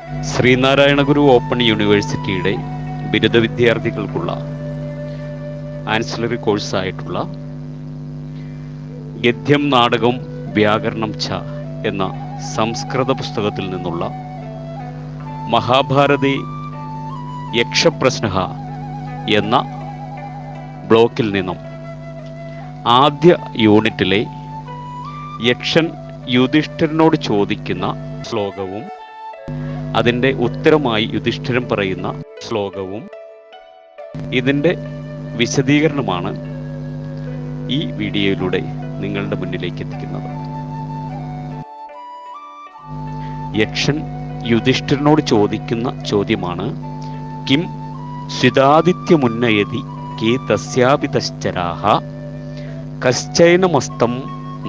ശ്രീനാരായണ ഗുരു open യൂണിവേഴ്സിറ്റിയുടെ ബിരുദ വിദ്യാർത്ഥികൾക്കുള്ള ആൻസിലറി കോഴ്സായിട്ടുള്ള ഗദ്യം നാടകം വ്യാകരണം ഛ എന്ന സംസ്കൃത പുസ്തകത്തിൽ നിന്നുള്ള മഹാഭാരതി യക്ഷപ്രശ്നഃ എന്ന ബ്ലോക്കിൽ നിന്നും ആദ്യ യൂണിറ്റിലെ യക്ഷൻ യുധിഷ്ഠിരനോട് ചോദിക്കുന്ന ശ്ലോകവും അതിൻ്റെ ഉത്തരമായി യുധിഷ്ഠിരൻ പറയുന്ന ശ്ലോകവും ഇതിൻ്റെ വിശദീകരണമാണ് ഈ വീഡിയോയിലൂടെ നിങ്ങളുടെ മുന്നിലേക്ക് എത്തിക്കുന്നത്. യക്ഷൻ യുധിഷ്ഠിരനോട് ചോദിക്കുന്ന ചോദ്യമാണ്: കിം സ്വിതാദിത്യമുന്നയതി കേ തസ്യാപിതശ്ചരാഹ കശ്ചൈനമസ്തം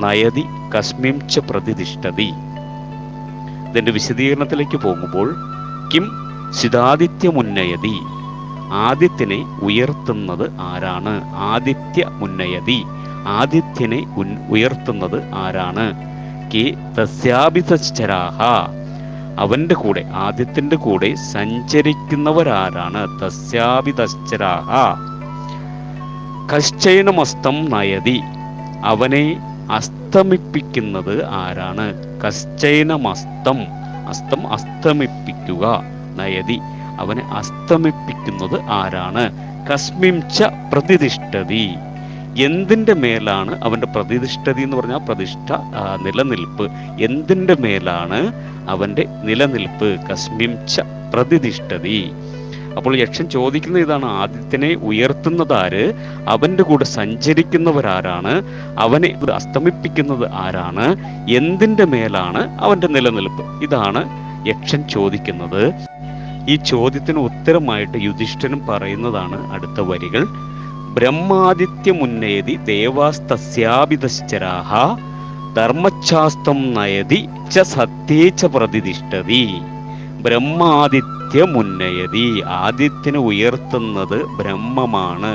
നയതി കസ്മിം ച പ്രതിഷ്ഠതി. ഇതിൻ്റെ വിശദീകരണത്തിലേക്ക് പോകുമ്പോൾ, കിം സ്വിതാദിത്യമുന്നയതി, ആദിത്യനെ ഉയർത്തുന്നത് ആരാണ്? ആദിത്യമുന്നയതി, ആദിത്യനെ ഉയർത്തുന്നത് ആരാണ്? കേ തസ്യാപിതശ്ചരാഹ, അവന്റെ കൂടെ, ആദിത്യന്റെ കൂടെ സഞ്ചരിക്കുന്നവരാരാണ്? തസ്യാപിതശ്ചരാഹ. കശ്ചൈനമസ്തം നയതി, അവനെ അസ്തമിപ്പിക്കുന്നത് ആരാണ്? കശ്ചൈനമസ്തം, അസ്തം അസ്തമിപ്പിക്കുക, നയതി അവനെ അസ്തമിപ്പിക്കുന്നത് ആരാണ്? കസ്മിം ച പ്രതിഷ്ഠതി, എന്തിൻ്റെ മേലാണ് അവൻ്റെ പ്രതിഷ്ഠതി എന്ന് പറഞ്ഞാൽ പ്രതിഷ്ഠ, നിലനിൽപ്പ്. എന്തിൻ്റെ മേലാണ് അവൻ്റെ നിലനിൽപ്പ്? കസ്മിം ച പ്രതിഷ്ഠതി. അപ്പോൾ യക്ഷൻ ചോദിക്കുന്ന ഇതാണ്: ആദിത്യനെ ഉയർത്തുന്നതാര്? അവൻ്റെ കൂടെ സഞ്ചരിക്കുന്നവരാരാണ്? അവനെ അസ്തമിപ്പിക്കുന്നത് ആരാണ്? എന്തിൻ്റെ മേലാണ് അവൻ്റെ നിലനിൽപ്പ്? ഇതാണ് യക്ഷൻ ചോദിക്കുന്നത്. ഈ ചോദ്യത്തിന് ഉത്തരമായിട്ട് യുധിഷ്ഠിരൻ പറയുന്നതാണ് അടുത്ത വരികൾ: ബ്രഹ്മാദിത്യമുന്നയതി ദേവാസ്തസ്യാപിതശ്ചരാഹ ധർമ്മച്ഛാസ്തം നയതി ച സത്യേ ച പ്രതിഷ്ഠതി. ബ്രഹ്മാദിത്യമുന്നയതി, ആദിത്യനെ ഉയർത്തുന്നത് ബ്രഹ്മമാണ്.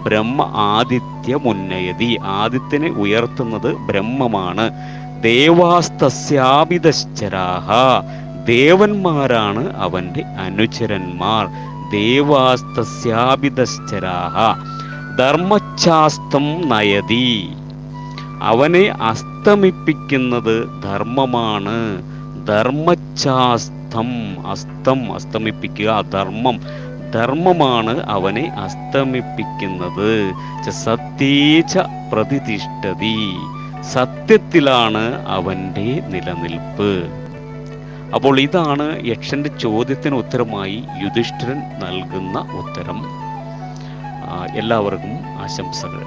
ബ്രഹ്മ ആദിത്യമുന്നയതി, ആദിത്യനെ ഉയർത്തുന്നത് ബ്രഹ്മമാണ്. ദേവാസ്തസ്യാപിതശ്ചരാഹ, ദേവന്മാരാണ് അവൻ്റെ അനുചരന്മാർ. ദേവാസ്തസ്യാപിതശ്ചരാഹ ധർമ്മച്ഛാസ്തം നയതി, അവനെ അസ്തമിപ്പിക്കുന്നത് ധർമ്മമാണ്. ധർമ്മച്ഛാസ്തം, അസ്തം അസ്തമിപ്പിക്കുക, ധർമ്മം, ധർമ്മമാണ് അവനെ അസ്തമിപ്പിക്കുന്നത്. സത്യേച പ്രതിഷ്ഠതി, സത്യത്തിലാണ് അവൻ്റെ നിലനിൽപ്പ്. അപ്പോൾ ഇതാണ് യക്ഷന്റെ ചോദ്യത്തിന് ഉത്തരമായി യുധിഷ്ഠിരൻ നൽകുന്ന ഉത്തരം. എല്ലാവർക്കും ആശംസകൾ.